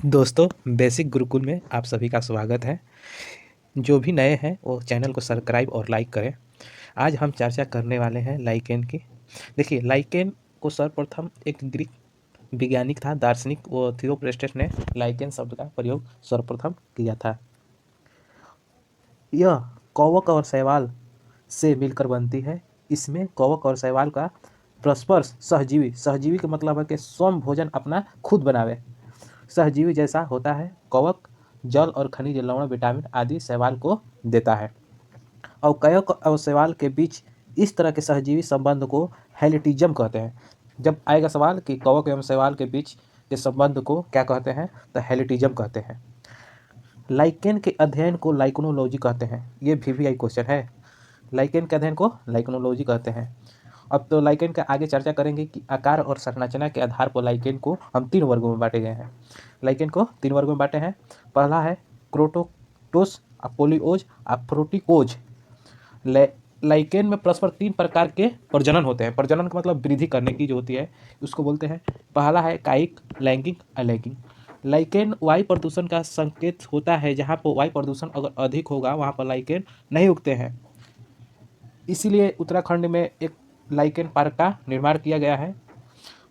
दोस्तों, बेसिक गुरुकुल में आप सभी का स्वागत है। जो भी नए हैं वो चैनल को सब्सक्राइब और लाइक करें। आज हम चर्चा करने वाले हैं लाइकेन की। देखिए, लाइकेन को सर्वप्रथम एक ग्रीक वैज्ञानिक था, दार्शनिक वो थियोफ्रेस्टस ने लाइकेन शब्द का प्रयोग सर्वप्रथम किया था। यह कवक और शैवाल से मिलकर बनती है। इसमें कवक और शैवाल का परस्पर सहजीवी सहजीवी का मतलब है कि स्वयं भोजन अपना खुद बनावे, सहजीवी जैसा होता है। कवक जल और खनिज लवण विटामिन आदि शैवाल को देता है और कवक और शैवाल के बीच इस तरह के सहजीवी संबंध को हेलिटिज्म कहते हैं। जब आएगा सवाल कि कवक एवं शैवाल के बीच के संबंध को क्या कहते हैं, तो हेलिटिज्म कहते हैं। लाइकेन के अध्ययन को लाइकोनोलॉजी कहते हैं। ये VVI क्वेश्चन है। लाइकेन के अध्ययन को लाइकोनोलॉजी कहते हैं। अब तो लाइकेन का आगे चर्चा करेंगे कि आकार और संरचना के आधार पर लाइकेन को हम 3 वर्गों में बांटे गए हैं। लाइकेन को 3 वर्गों में बांटे हैं। पहला है क्रोटोटोस, पोलियोज, प्रोटिकोज। लाइकेन में परस्पर 3 प्रकार के प्रजनन होते हैं। प्रजनन का मतलब वृद्धि करने की जो होती है उसको बोलते हैं। पहला है कायिक, लैंगिक, अलैंगिक। लाइकेन वायु प्रदूषण का संकेत होता है। जहाँ पर वायु प्रदूषण अगर अधिक होगा वहाँ पर लाइकेन नहीं उगते हैं। इसीलिए उत्तराखंड में एक लाइकेन पार्क का निर्माण किया गया है।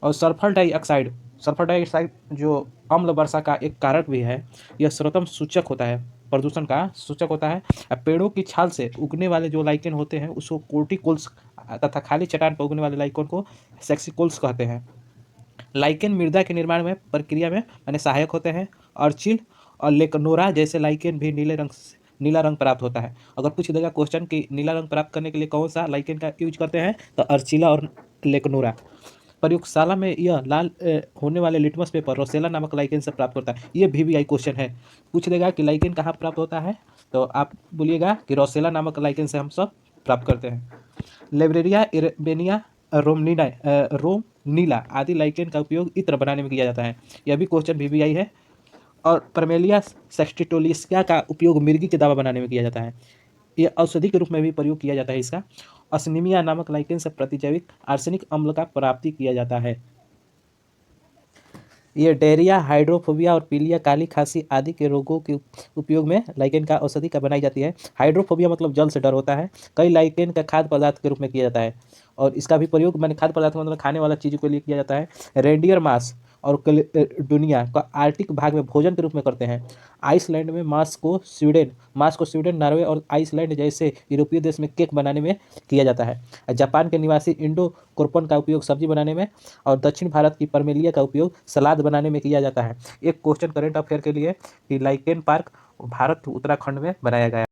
और सल्फर डाइऑक्साइड जो अम्ल वर्षा का एक कारक भी है। यह सर्वोत्तम सूचक होता है, प्रदूषण का सूचक होता है। पेड़ों की छाल से उगने वाले जो लाइकेन होते हैं उसको कोर्टिकोल्स तथा खाली चट्टान पर उगने वाले लाइकेन को सेक्सिकोल्स कहते हैं। लाइकेन मृदा के निर्माण में प्रक्रिया में सहायक होते हैं। अर्चिल और लेकनोरा जैसे लाइकेन भी नीला रंग प्राप्त होता है। अगर पूछ देगा क्वेश्चन कि नीला रंग प्राप्त करने के लिए कौन सा लाइकेन का यूज करते हैं, तो अर्चिला और लेकनोरा। प्रयोगशाला में यह लाल होने वाले लिटमस पेपर रोसेला नामक लाइकेन से प्राप्त होता है। ये VVI क्वेश्चन है। पूछ देगा कि लाइकेन कहाँ प्राप्त होता है, तो आप बोलिएगा कि रोसेला नामक लाइकेन से हम सब प्राप्त करते हैं। लेबरेरिया इरबेनिया रोमनीला आदि लाइकेन का उपयोग इत्र बनाने में किया जाता है। यह भी क्वेश्चन VVI है। और परमेलिया सेक्सटिटोलिस्का का उपयोग मिर्गी के दवा बनाने में किया जाता है। यह औषधि के रूप में भी प्रयोग किया जाता है इसका। असनिमिया नामक लाइकेन से प्रतिजैविक आर्सेनिक अम्ल का प्राप्ति किया जाता है। ये डायरिया, हाइड्रोफोबिया और पीलिया, काली खांसी आदि के रोगों के उपयोग में लाइकेन का औषधि का बनाई जाती है। हाइड्रोफोबिया मतलब जल से डर होता है। कई लाइकेन का खाद्य पदार्थ के रूप में किया जाता है और इसका भी प्रयोग खाद्य पदार्थ मतलब खाने वाला चीज़ों के लिए किया जाता है। रेंडियर मांस और दुनिया का आर्टिक भाग में भोजन के रूप में करते हैं। आइसलैंड में मांस को स्वीडन, नॉर्वे और आइसलैंड जैसे यूरोपीय देश में केक बनाने में किया जाता है। जापान के निवासी इंडो कोर्पन का उपयोग सब्जी बनाने में और दक्षिण भारत की परमेलिया का उपयोग सलाद बनाने में किया जाता है। एक क्वेश्चन करेंट अफेयर के लिए कि लाइकेन पार्क भारत उत्तराखंड में बनाया गया।